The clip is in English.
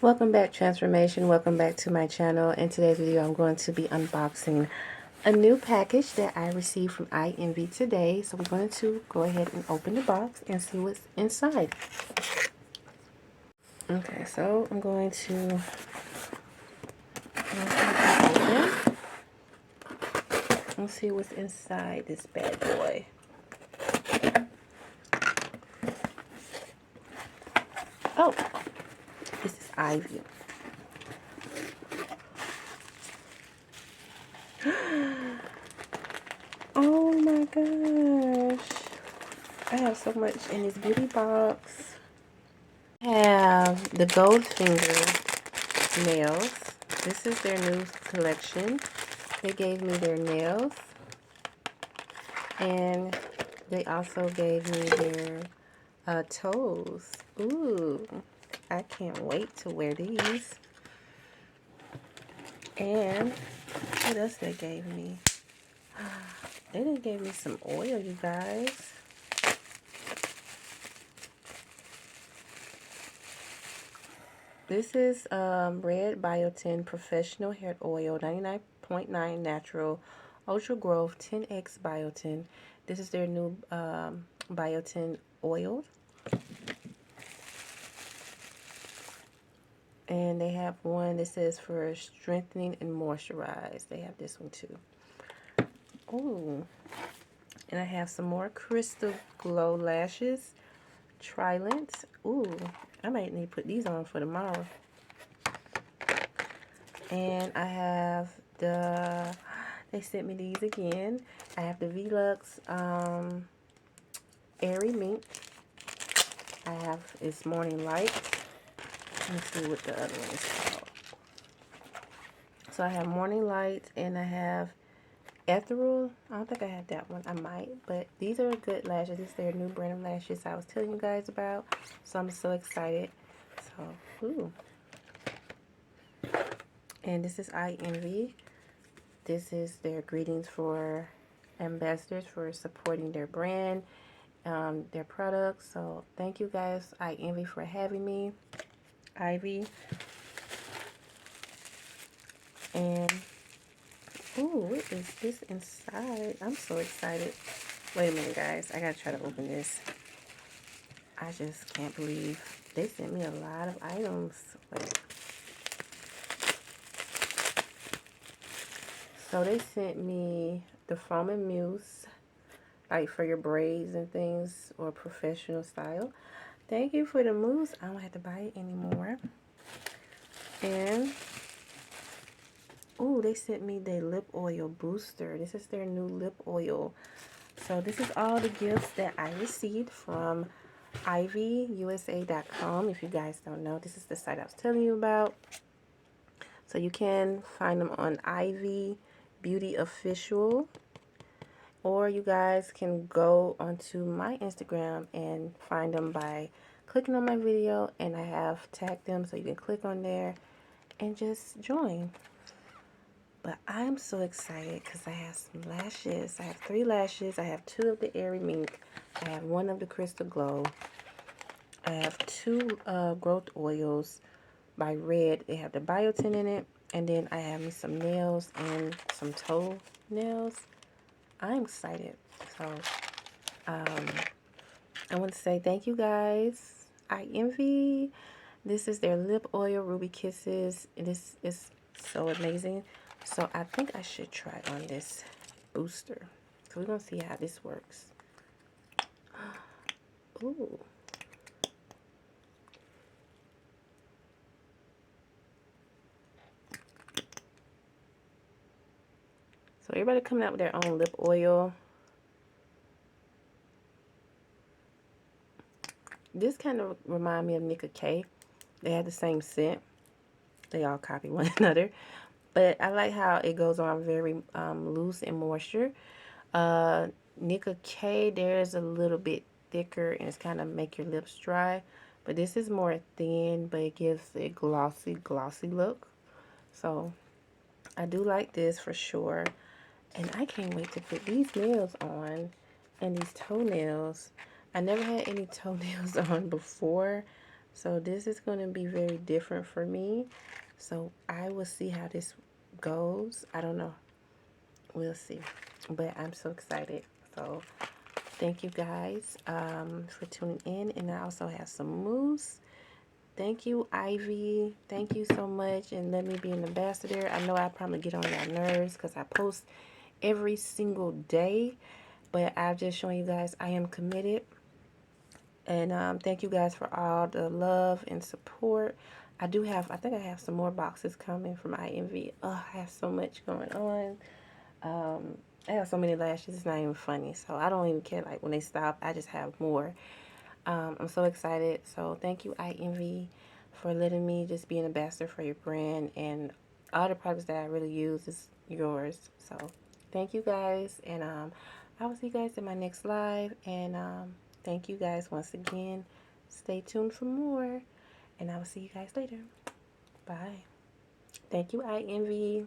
Welcome back, Transformation. Welcome back to my channel. In today's video, I'm going to be unboxing a new package that I received from ienvy today. So we're going to go ahead and open the box and see what's inside. Okay, so I'm going to open and see what's inside this bad boy. Oh, this is Ivy. Oh my gosh. I have so much in this beauty box. I have the Goldfinger nails. This is their new collection. They gave me their nails. And they also gave me their toes. Ooh. I can't wait to wear these. And what else they gave me? They done gave me some oil, you guys. This is Red Biotin Professional Hair Oil, 99.9 Natural, Ultra Growth 10X Biotin. This is their new Biotin oil. And they have one that says for strengthening and moisturize. They have this one too. Ooh. And I have some more Crystal Glow Lashes. Trilent. Ooh. I might need to put these on for tomorrow. And I have they sent me these again. I have the Velux Airy Mink. I have its Morning Light. Let me see what the other one is called. So I have Morning Light and I have Ethereal. I don't think I have that one. I might. But these are good lashes. This is their new brand of lashes I was telling you guys about. So I'm so excited. So, ooh. And this is ienvy. This is their greetings for ambassadors for supporting their brand, their products. So thank you guys, ienvy, for having me. Ivy. And ooh, what is this inside? I'm so excited. Wait a minute, guys. I gotta try to open this. I just can't believe they sent me a lot of items. Wait. So they sent me the Foam and Mousse, like for your braids and things, or professional style. Thank you for the mousse. I don't have to buy it anymore. And ooh, they sent me their lip oil booster. This is their new lip oil. So this is all the gifts that I received from ivyusa.com. If you guys don't know, this is the site I was telling you about. So you can find them on Ivy Beauty Official. Or you guys can go onto my Instagram and find them by clicking on my video. And I have tagged them so you can click on there and just join. But I'm so excited because I have some lashes. I have 3 lashes. I have 2 of the Airy Mink. I have 1 of the Crystal Glow. I have 2 growth oils by Red. They have the biotin in it. And then I have me some nails and some toe nails. I'm excited. So I want to say thank you guys. ienvy. This is their lip oil Ruby Kisses. This is so amazing. So I think I should try on this booster. So we're going to see how this works. Ooh. So everybody coming out with their own lip oil. This kind of remind me of Nicka K. They have the same scent. They all copy one another. But I like how it goes on very loose and moisture. Nicka K, there's a little bit thicker and it's kind of make your lips dry. But this is more thin, but it gives a glossy look. So I do like this for sure. And I can't wait to put these nails on and these toenails. I never had any toenails on before, So this is going to be very different for me. So I will see how this goes. I don't know. We'll see. But I'm so excited. So thank you guys for tuning in. And I also have some mousse. Thank you, Ivy. Thank you so much. And let me be an ambassador. I know I probably get on your nerves because I post every single day. But I'm just showing you guys I am committed. And thank you guys for all the love and support. I think I have some more boxes coming from ienvy. Oh, I have so much going on. I have so many lashes, it's not even funny. So I don't even care, like, when they stop, I just have more. I'm so excited. So thank you, ienvy, for letting me just be an ambassador for your brand. And all the products that I really use is yours. So thank you guys. And I will see you guys in my next live. And thank you guys once again. Stay tuned for more. And I will see you guys later. Bye. Thank you, ienvy.